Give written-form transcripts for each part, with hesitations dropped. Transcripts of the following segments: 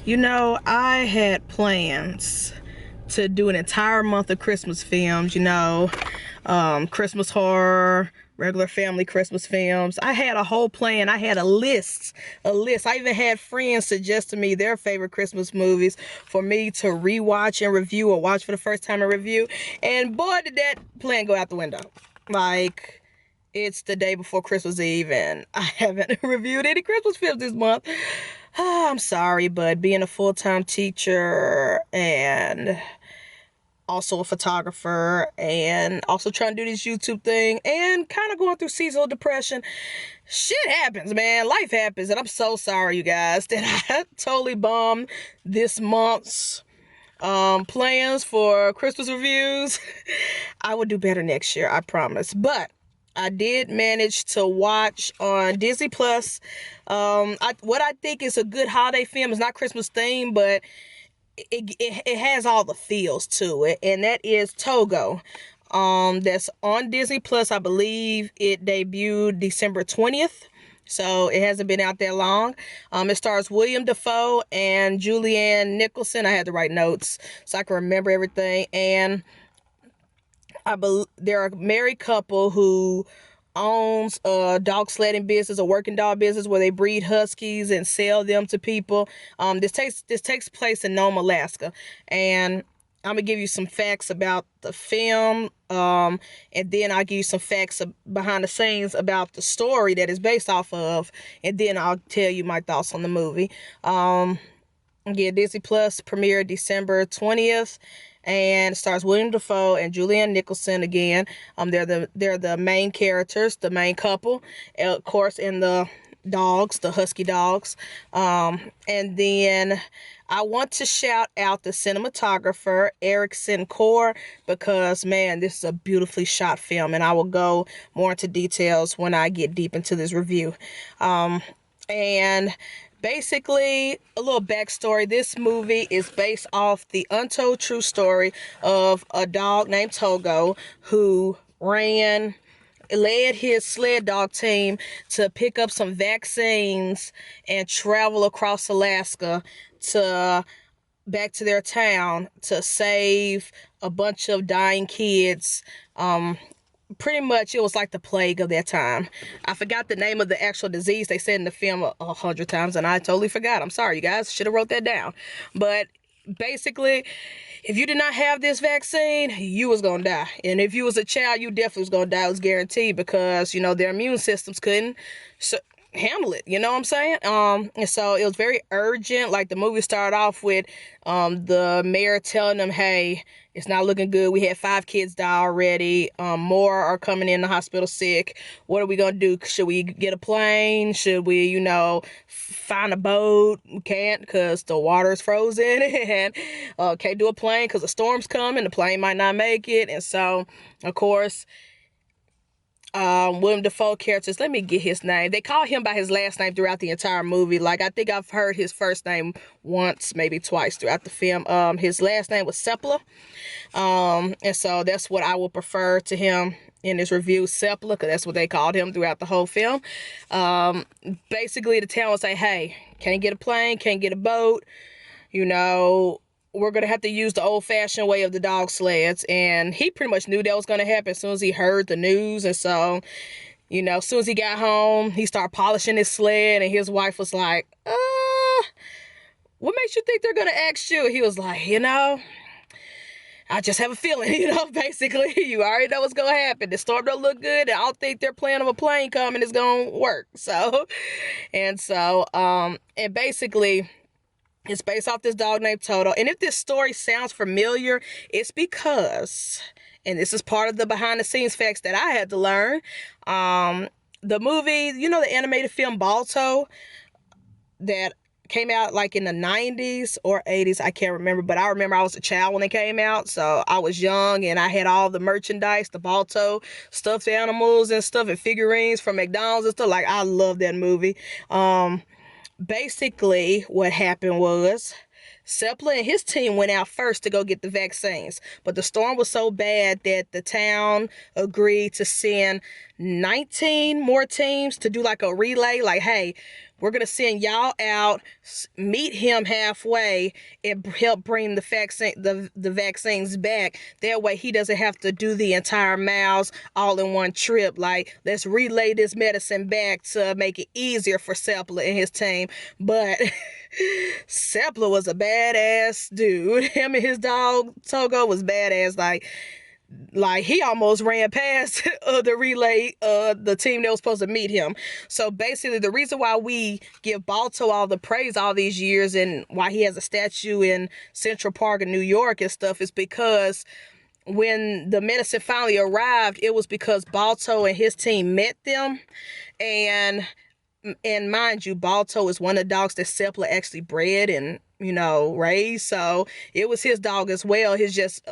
You know, I had plans to do an entire month of Christmas films, Christmas horror, regular family Christmas films. I had a whole plan. I had a list. I even had friends suggest to me their favorite Christmas movies for me to rewatch and review or watch for the first time and review. And boy, did that plan go out the window. Like, it's the day before Christmas Eve and I haven't reviewed any Christmas films this month. I'm sorry, but being a full-time teacher and also a photographer and also trying to do this YouTube thing and kind of going through seasonal depression, shit happens, man. Life happens, and I'm so sorry, you guys, that I totally bombed this month's plans for Christmas reviews. I will do better next year, I promise. But I did manage to watch on Disney Plus. What I think is a good holiday film. Is not Christmas themed, but it has all the feels to it, and that is Togo. That's on Disney Plus. I believe it debuted December 20th. So it hasn't been out that long. It stars William Dafoe and Julianne Nicholson. I had to write notes so I can remember everything. And they're a married couple who owns a dog sledding business, a working dog business where they breed huskies and sell them to people. This takes place in Nome, Alaska, and I'm gonna give you some facts about the film, and then I'll give you some facts behind the scenes about the story that is based off of, and then I'll tell you my thoughts on the movie. Disney Plus premiered December 20th, and stars William Dafoe and Julianne Nicholson again. They're the main characters, the main couple, of course, and the dogs, the husky dogs. And then I want to shout out the cinematographer Erickson Core because, man, this is a beautifully shot film, and I will go more into details when I get deep into this review. And basically, a little backstory. This movie is based off the untold true story of a dog named Togo who led his sled dog team to pick up some vaccines and travel across Alaska to back to their town to save a bunch of dying kids. Pretty much it was like the plague of that time. I forgot the name of the actual disease they said in the film 100 times, and I totally forgot. I'm sorry, you guys. Should have wrote that down. But basically, if you did not have this vaccine, you was gonna die. And if you was a child, you definitely was gonna die. It was guaranteed because, their immune systems couldn't handle it. You know what I'm saying? And so it was very urgent. Like, the movie started off with the mayor telling them, hey, it's not looking good. We had 5 kids die already. More are coming in the hospital sick. What are we going to do? Should we get a plane? Should we, find a boat? We can't because the water is frozen. And can't do a plane because the storm's coming. The plane might not make it. And so, of course, William Dafoe characters, let me get his name. They call him by his last name throughout the entire movie. Like, I think I've heard his first name once, maybe twice throughout the film. His last name was Sepla. And so that's what I will prefer to him in this review, Sepla, because that's what they called him throughout the whole film. Basically, the town will say, hey, can't get a plane, can't get a boat, we're going to have to use the old-fashioned way of the dog sleds. And he pretty much knew that was going to happen as soon as he heard the news. And so, as soon as he got home, he started polishing his sled. And his wife was like, what makes you think they're going to ask you? He was like, I just have a feeling, basically. You already know what's going to happen. The storm don't look good. And I don't think their plan of a plane coming is going to work. And basically, it's based off this dog named Toto. And if this story sounds familiar, it's because, and this is part of the behind the scenes facts that I had to learn. The movie, the animated film Balto that came out like in the 90s or 80s, I can't remember, but I remember I was a child when they came out, so I was young and I had all the merchandise, the Balto stuffed animals and stuff and figurines from McDonald's and stuff. Like, I love that movie. Basically, what happened was Sepla and his team went out first to go get the vaccines, but the storm was so bad that the town agreed to send 19 more teams to do like a relay, like, hey, We're going to send y'all out, meet him halfway, and help bring the vaccines back. That way he doesn't have to do the entire miles all in one trip. Like, let's relay this medicine back to make it easier for Sepla and his team. But Sepla was a badass dude. Him and his dog Togo was badass. Like he almost ran past the relay, the team that was supposed to meet him. So basically, the reason why we give Balto all the praise all these years and why he has a statue in Central Park in New York and stuff is because when the medicine finally arrived, it was because Balto and his team met them. And mind you, Balto is one of the dogs that Sepla actually bred and, raised. So it was his dog as well. His just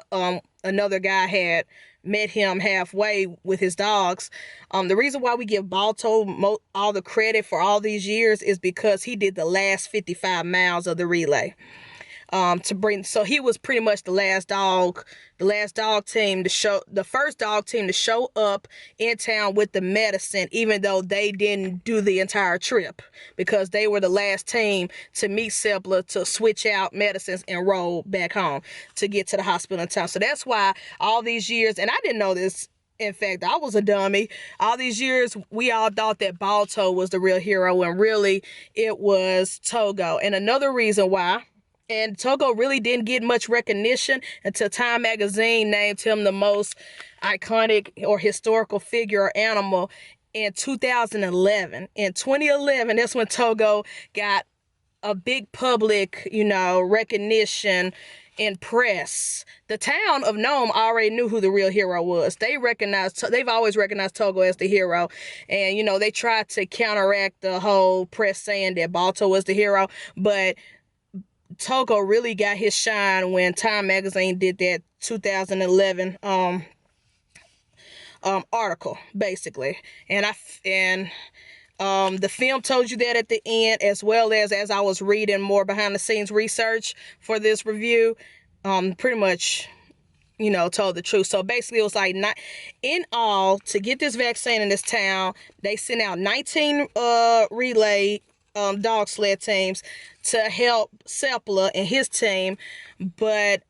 another guy had met him halfway with his dogs. The reason why we give Balto all the credit for all these years is because he did the last 55 miles of the relay. So he was pretty much the first dog team to show up in town with the medicine, even though they didn't do the entire trip, because they were the last team to meet Sepla to switch out medicines and roll back home to get to the hospital in town. So that's why all these years, and I didn't know this. In fact, I was a dummy. All these years, we all thought that Balto was the real hero, and really, it was Togo. And another reason why. And Togo really didn't get much recognition until Time magazine named him the most iconic or historical figure or animal in 2011. In 2011, that's when Togo got a big public, recognition in press. The town of Nome already knew who the real hero was. They've always recognized Togo as the hero. And, they tried to counteract the whole press saying that Balto was the hero. But Togo really got his shine when Time magazine did that 2011 article, basically. And the film told you that at the end, as well as I was reading more behind the scenes research for this review, pretty much told the truth. So basically, it was like, not in all, to get this vaccine in this town, they sent out 19 relay dog sled teams to help Sepla and his team. But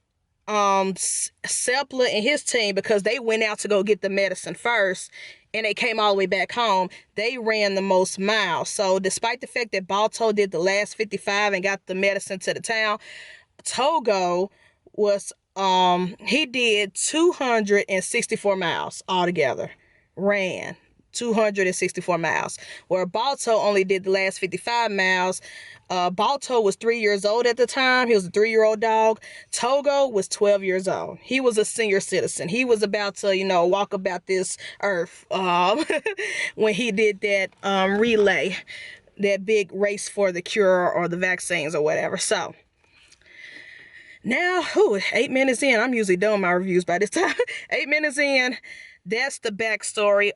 Sepla and his team, because they went out to go get the medicine first and they came all the way back home, they ran the most miles. So despite the fact that Balto did the last 55 and got the medicine to the town, Togo was he did 264 miles altogether. Ran 264 miles, where Balto only did the last 55 miles. Balto was 3 years old at the time. He was a 3-year-old dog. Togo was 12 years old. He was a senior citizen. He was about to, walk about this earth when he did that relay, that big race for the cure or the vaccines or whatever. So now, 8 minutes in, I'm usually done my reviews by this time. 8 minutes in, that's the backstory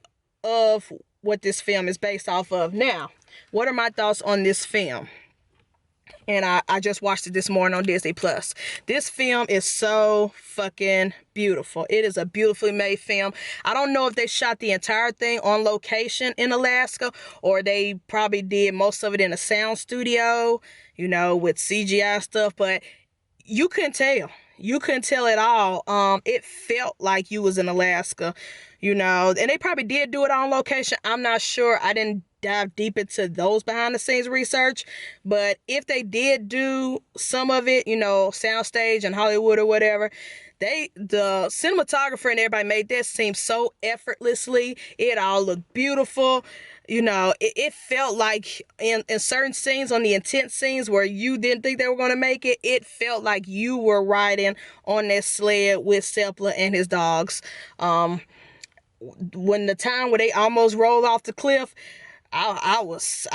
of what this film is based off of. Now, what are my thoughts on this film? And I just watched it this morning on Disney Plus. This film is so fucking beautiful. It is a beautifully made film. I don't know if they shot the entire thing on location in Alaska, or they probably did most of it in a sound studio, with CGI stuff, but you couldn't tell. You couldn't tell at all. It felt like you was in Alaska, and they probably did do it on location. I'm not sure. I didn't dive deep into those behind the scenes research, but if they did do some of it, soundstage in Hollywood or whatever, the cinematographer and everybody made that seem so effortlessly. It all looked beautiful. It felt like in certain scenes, on the intense scenes where you didn't think they were going to make it, it felt like you were riding on that sled with Sepla and his dogs. When the time where they almost rolled off the cliff, I was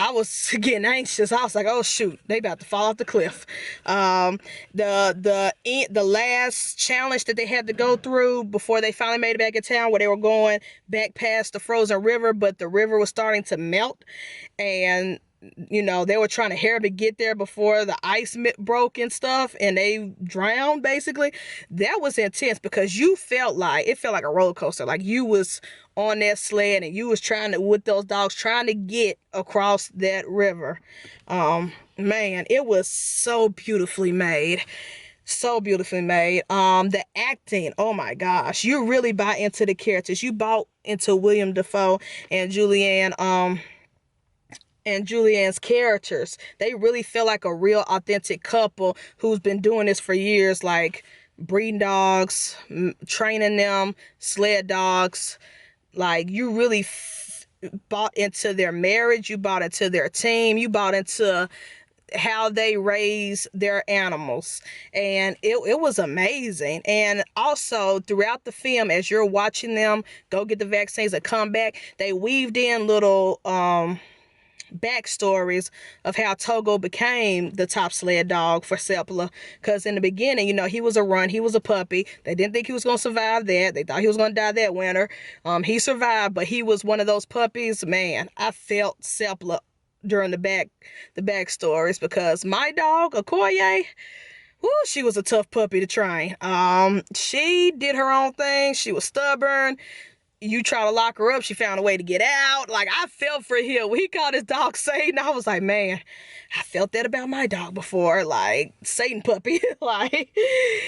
getting anxious. I was like, oh shoot, they about to fall off the cliff. The last challenge that they had to go through before they finally made it back in town, where they were going back past the frozen river, but the river was starting to melt, and They were trying to hurry to get there before the ice broke and stuff, and they drowned basically. That was intense because it felt like a roller coaster. Like you was on that sled and you was trying to, with those dogs, trying to get across that river. Man, it was so beautifully made. So beautifully made. The acting, oh my gosh, you really buy into the characters. You bought into William Dafoe and Julianne's characters. They really feel like a real authentic couple who's been doing this for years, like breeding dogs, training them, sled dogs. Like you really bought into their marriage, you bought into their team, you bought into how they raise their animals, and it was amazing. And also throughout the film, as you're watching them go get the vaccines and come back, they weaved in little backstories of how Togo became the top sled dog for Sepala. Because in the beginning, he was he was a puppy. They didn't think he was going to survive that. They thought he was going to die that winter. He survived, but he was one of those puppies. Man, I felt Sepala during the backstories, because my dog, Okoye, whoo, she was a tough puppy to train. She did her own thing. She was stubborn. You try to lock her up, she found a way to get out. Like, I felt for him when he called his dog Satan. I was like, man, I felt that about my dog before. Like, Satan puppy. Like,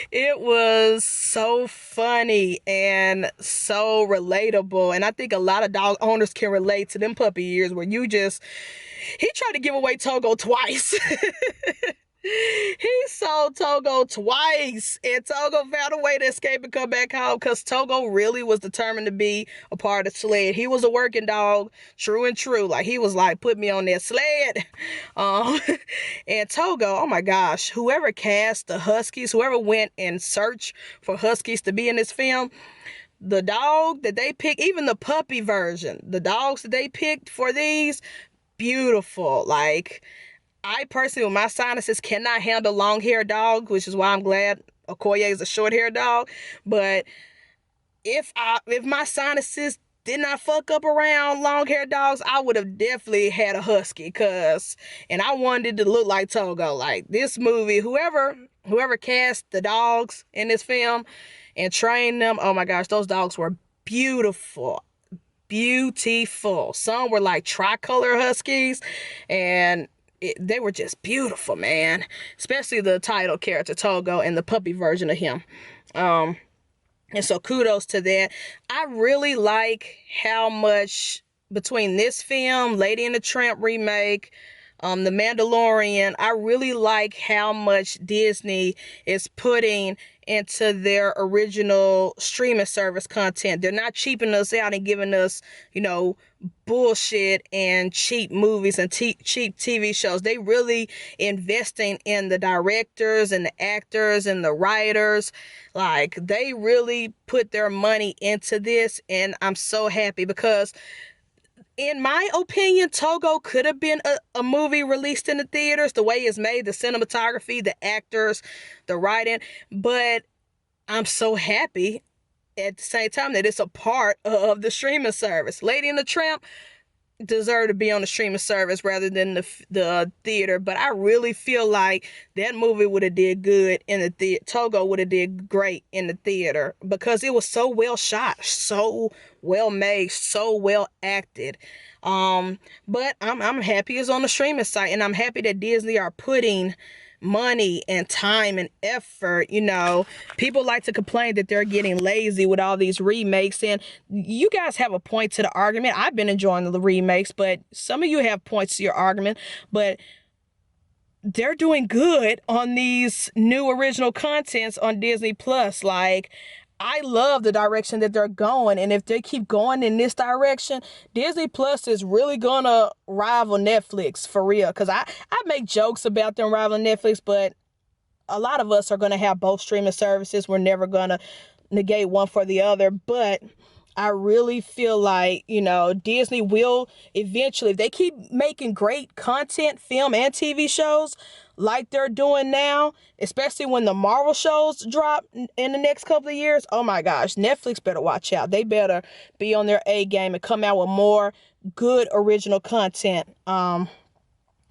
it was so funny and so relatable. And I think a lot of dog owners can relate to them puppy years where he tried to give away Togo twice. He sold Togo twice, and Togo found a way to escape and come back home, because Togo really was determined to be a part of the sled. He was a working dog, true and true. Like, he was like, put me on that sled. And Togo, oh my gosh, whoever cast the Huskies, whoever went and searched for Huskies to be in this film, the dog that they picked, even the puppy version, the dogs that they picked for these, beautiful. Like, I personally, with my sinuses, cannot handle long-haired dog, which is why I'm glad Okoye is a short-haired dog. But if my sinuses did not fuck up around long-haired dogs, I would have definitely had a husky, and I wanted it to look like Togo. Like, this movie, whoever cast the dogs in this film and trained them, oh my gosh, those dogs were beautiful. Beautiful. Some were like tricolor huskies, and they were just beautiful, man. Especially the title character, Togo, and the puppy version of him. And so kudos to that. I really like how much between this film, Lady and the Tramp remake, The Mandalorian, I really like how much Disney is putting into their original streaming service content. They're not cheaping us out and giving us, bullshit and cheap movies and cheap TV shows. They really investing in the directors and the actors and the writers. Like, they really put their money into this, and I'm so happy, because in my opinion, Togo could have been a movie released in the theaters, the way it's made, the cinematography, the actors, the writing. But I'm so happy at the same time that it's a part of the streaming service. Lady and the Tramp deserve to be on the streaming service rather than the theater, but I really feel like that movie would have did good in the theater. Togo would have did great in the theater, because it was so well shot, so well made, so well acted. But I'm happy it's on the streaming site, and I'm happy that Disney are putting money and time and effort. People like to complain that they're getting lazy with all these remakes, and you guys have a point to the argument. I've been enjoying the remakes, but some of you have points to your argument. But they're doing good on these new original contents on Disney Plus. Like, I love the direction that they're going, and if they keep going in this direction, Disney Plus is really gonna rival Netflix for real. Because I make jokes about them rivaling Netflix, but a lot of us are gonna have both streaming services. We're never gonna negate one for the other, but I really feel like, Disney will eventually, if they keep making great content, film and TV shows like they're doing now, especially when the Marvel shows drop in the next couple of years, oh my gosh, Netflix better watch out. They better be on their A game and come out with more good original content.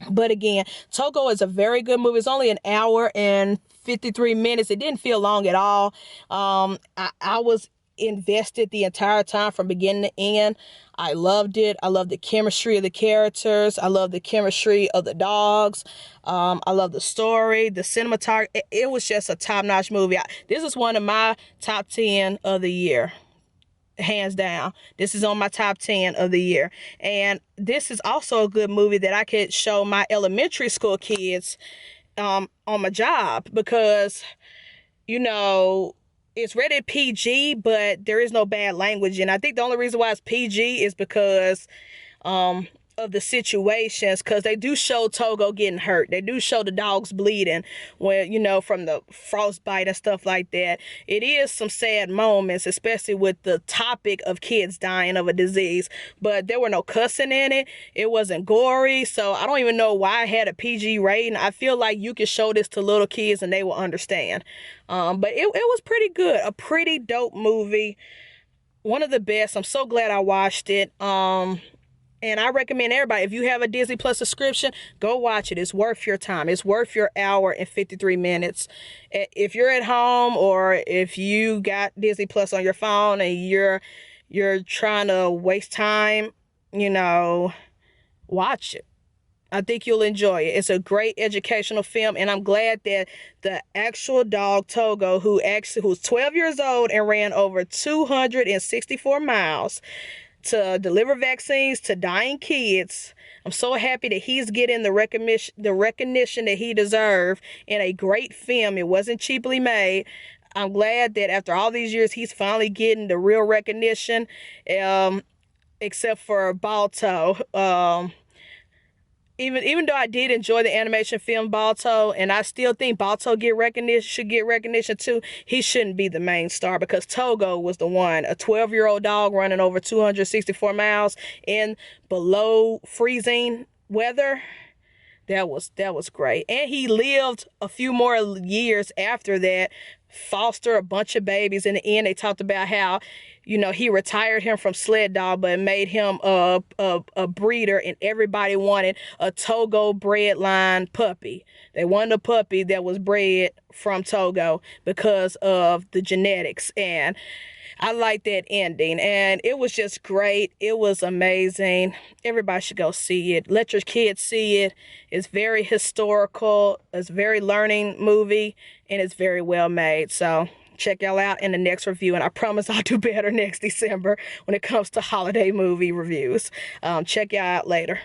But again, Togo is a very good movie. It's only an hour and 53 minutes. It didn't feel long at all. I was invested the entire time from beginning to end. I loved it. I love the chemistry of the characters. I love the chemistry of the dogs. I love the story, the cinematography. It was just a top-notch movie. This is one of my top 10 of the year, hands down. This is on my top 10 of the year. And this is also a good movie that I could show my elementary school kids on my job, because, you know, it's rated PG, but there is no bad language. And I think the only reason why it's PG is because of the situations, because they do show Togo getting hurt. They do show the dogs bleeding when, from the frostbite and stuff like that. It is some sad moments, especially with the topic of kids dying of a disease, but there were no cussing in it. It wasn't gory, so I don't even know why I had a PG rating. I feel like you could show this to little kids and they will understand. But it was pretty good. A pretty dope movie. One of the best. I'm so glad I watched it. And I recommend everybody, if you have a Disney Plus subscription, go watch it. It's worth your time. It's worth your hour and 53 minutes. If you're at home, or if you got Disney Plus on your phone and you're trying to waste time, watch it. I think you'll enjoy it. It's a great educational film, and I'm glad that the actual dog Togo, who's 12 years old and ran over 264 miles to deliver vaccines to dying kids. I'm so happy that he's getting the recognition that he deserved in a great film. It wasn't cheaply made. I'm glad that after all these years, he's finally getting the real recognition, except for Balto. Even though I did enjoy the animation film Balto, and I still think Balto should get recognition too, he shouldn't be the main star, because Togo was the one, a 12-year-old dog running over 264 miles in below freezing weather. That was great. And he lived a few more years after that, foster a bunch of babies. In the end, they talked about how, he retired him from sled dog, but made him a breeder, and everybody wanted a Togo bred line puppy. They wanted a puppy that was bred from Togo because of the genetics. And I like that ending, and it was just great. It was amazing. Everybody should go see it. Let your kids see it. It's very historical. It's a very learning movie, and it's very well made. So check y'all out in the next review, and I promise I'll do better next December when it comes to holiday movie reviews. Check y'all out later.